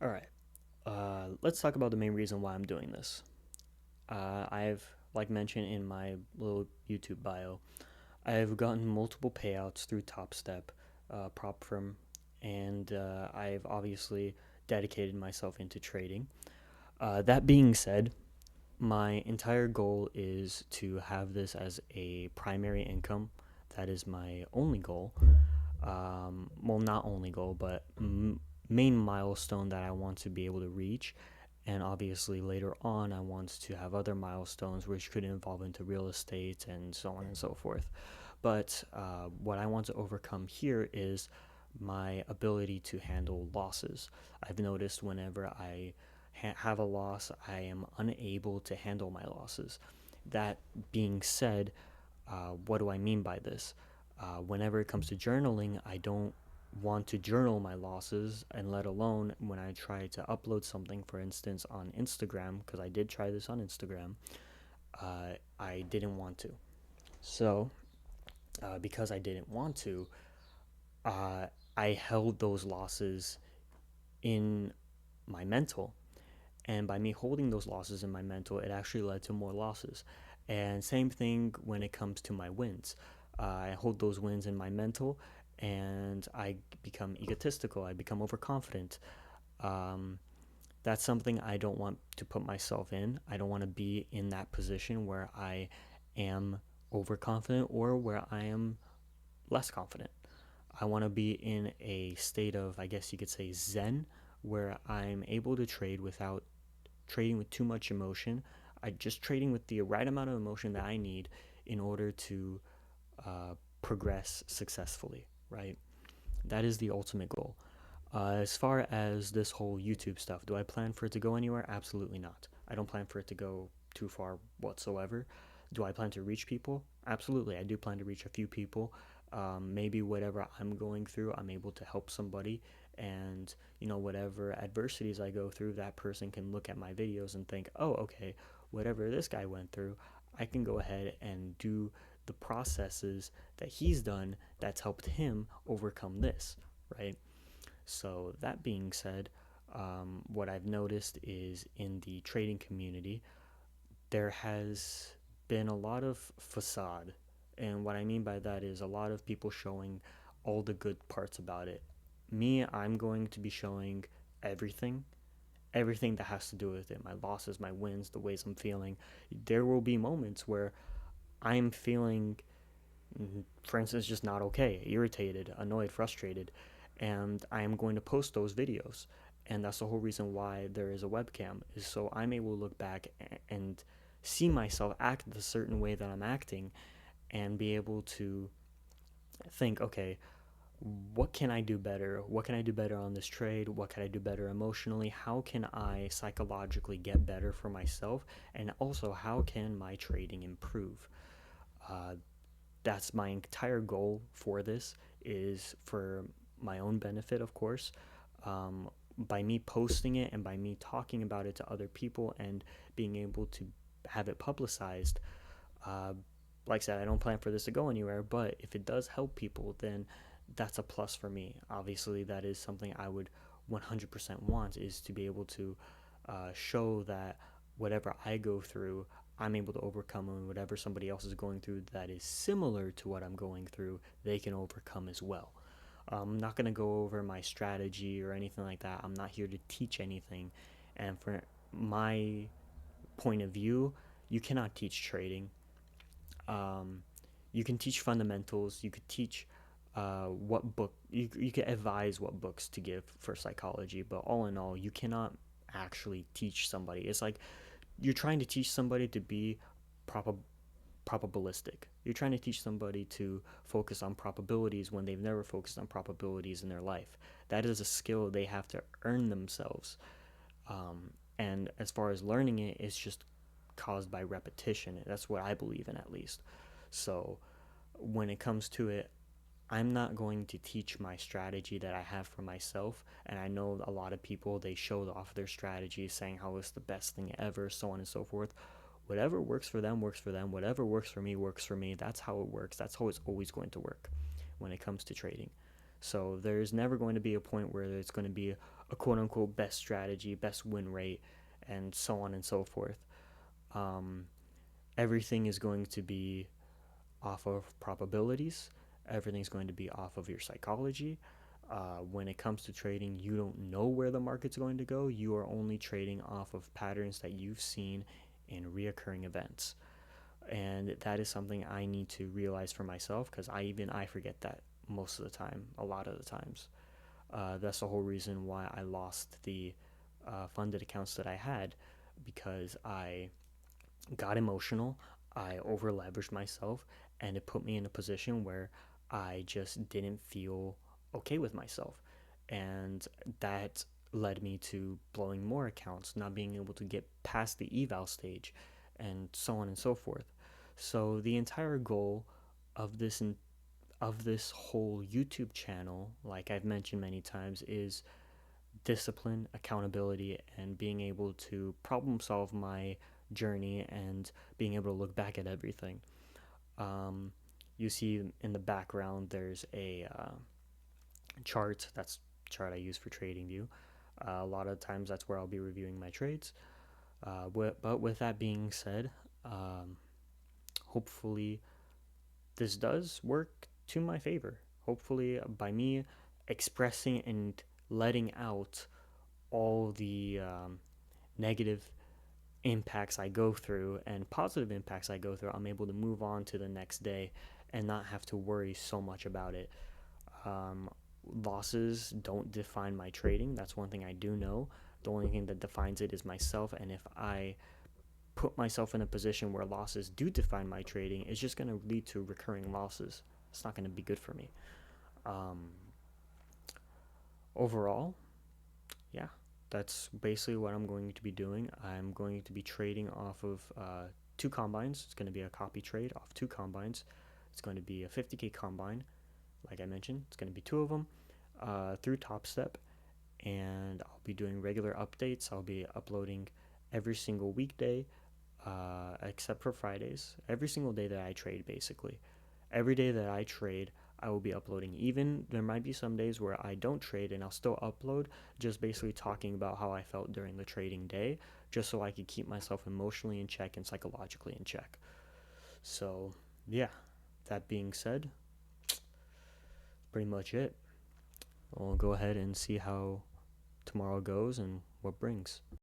All right. Let's talk about the main reason why I'm doing this. I've, like mentioned in my little YouTube bio, I've gotten multiple payouts through TopStep, prop firm, and I've obviously dedicated myself into trading. That being said, my entire goal is to have this as a primary income. That is my only goal. Well, not only goal, but main milestone that I want to be able to reach. And obviously, later on, I want to have other milestones which could involve into real estate and so on and so forth. But what I want to overcome here is my ability to handle losses. I've noticed whenever I have a loss, I am unable to handle my losses. That being said, what do I mean by this? Whenever it comes to journaling, I don't want to journal my losses, and let alone when I try to upload something, for instance, on Instagram, because I did try this on Instagram, I didn't want to. So, because I didn't want to, uh, I held those losses in my mental. And by me holding those losses in my mental, it actually led to more losses. And same thing when it comes to my wins. I hold those wins in my mental, and I become egotistical. I become overconfident. Um, that's something I don't want to put myself in. I don't want to be in that position where I am overconfident or where I am less confident. I want to be in a state of, I guess you could say, zen, where I'm able to trade without trading with too much emotion. I just trading with the right amount of emotion that I need in order to progress successfully, right? That is the ultimate goal. As far as this whole YouTube stuff, do I plan for it to go anywhere? Absolutely not. I don't plan for it to go too far whatsoever. Do I plan to reach people? Absolutely. I do plan to reach a few people. Maybe whatever I'm going through, I'm able to help somebody. And, whatever adversities I go through, that person can look at my videos and think, oh, okay, whatever this guy went through, I can go ahead and do the processes that he's done that's helped him overcome this, right? So, that being said, what I've noticed is in the trading community, there has been a lot of facade. And what I mean by that is a lot of people showing all the good parts about it. Me, I'm going to be showing everything, everything that has to do with it, my losses, my wins, the ways I'm feeling. There will be moments where I'm feeling, for instance, just not okay, irritated, annoyed, frustrated, and I am going to post those videos. And that's the whole reason why there is a webcam, is so I'm able to look back and see myself act the certain way that I'm acting, and be able to think, okay, what can I do better? What can I do better on this trade? What can I do better emotionally? How can I psychologically get better for myself? And also, how can my trading improve? Uh, that's my entire goal for this, is for my own benefit, of course. By me posting it and by me talking about it to other people and being able to have it publicized, uh, like I said, I don't plan for this to go anywhere, but if it does help people, then that's a plus for me. Obviously, that is something I would 100% want, is to be able to show that whatever I go through, I'm able to overcome, and whatever somebody else is going through that is similar to what I'm going through, they can overcome as well. I'm not going to go over my strategy or anything like that. I'm not here to teach anything. And for my point of view, you cannot teach trading. Um, you can teach fundamentals. You could teach what book you could advise what books to give for psychology, but all in all, you cannot actually teach somebody. It's like you're trying to teach somebody to be prob- probabilistic. You're trying to teach somebody to focus on probabilities when they've never focused on probabilities in their life. That is a skill they have to earn themselves. And as far as learning it, it's just caused by repetition. That's what I believe in, at least. So when it comes to it, I'm not going to teach my strategy that I have for myself. And I know a lot of people, they show off their strategy saying how it's the best thing ever, so on and so forth. Whatever works for them works for them. Whatever works for me works for me. That's how it works. That's how it's always going to work when it comes to trading. So there's never going to be a point where there's going to be a quote unquote best strategy, best win rate, and so on and so forth. Um, Everything is going to be off of probabilities. Everything's going to be off of your psychology. When it comes to trading, you don't know where the market's going to go. You are only trading off of patterns that you've seen in reoccurring events. And that is something I need to realize for myself, because I forget that most of the time, a lot of the times. That's the whole reason why I lost the funded accounts that I had, because I got emotional, I over leveraged myself, and it put me in a position where I just didn't feel okay with myself. And that led me to blowing more accounts, not being able to get past the eval stage, and so on and so forth. So the entire goal of this whole YouTube channel, like I've mentioned many times, is discipline, accountability, and being able to problem solve my journey and being able to look back at everything. Um, you see in the background, there's a chart. That's the chart I use for TradingView. A lot of times, that's where I'll be reviewing my trades. But with that being said, um, hopefully this does work to my favor. Hopefully, by me expressing and letting out all the negative impacts I go through and positive impacts I go through, I'm able to move on to the next day and not have to worry so much about it. Um, Losses don't define my trading. That's one thing I do know. The only thing that defines it is myself. And if I put myself in a position where losses do define my trading, it's just going to lead to recurring losses. It's not going to be good for me. Um, Overall, yeah, that's basically what I'm going to be doing. I'm going to be trading off of two combines. It's going to be a copy trade off two combines. It's going to be a 50K combine, like I mentioned. It's going to be two of them through Top Step, and I'll be doing regular updates. I'll be uploading every single weekday, except for Fridays. Every single day that I trade, basically. Every day that I trade, I will be uploading. Even there might be some days where I don't trade and I'll still upload, just basically talking about how I felt during the trading day, just so I could keep myself emotionally in check and psychologically in check. So, yeah, that being said, pretty much it. We'll go ahead and see how tomorrow goes and what brings.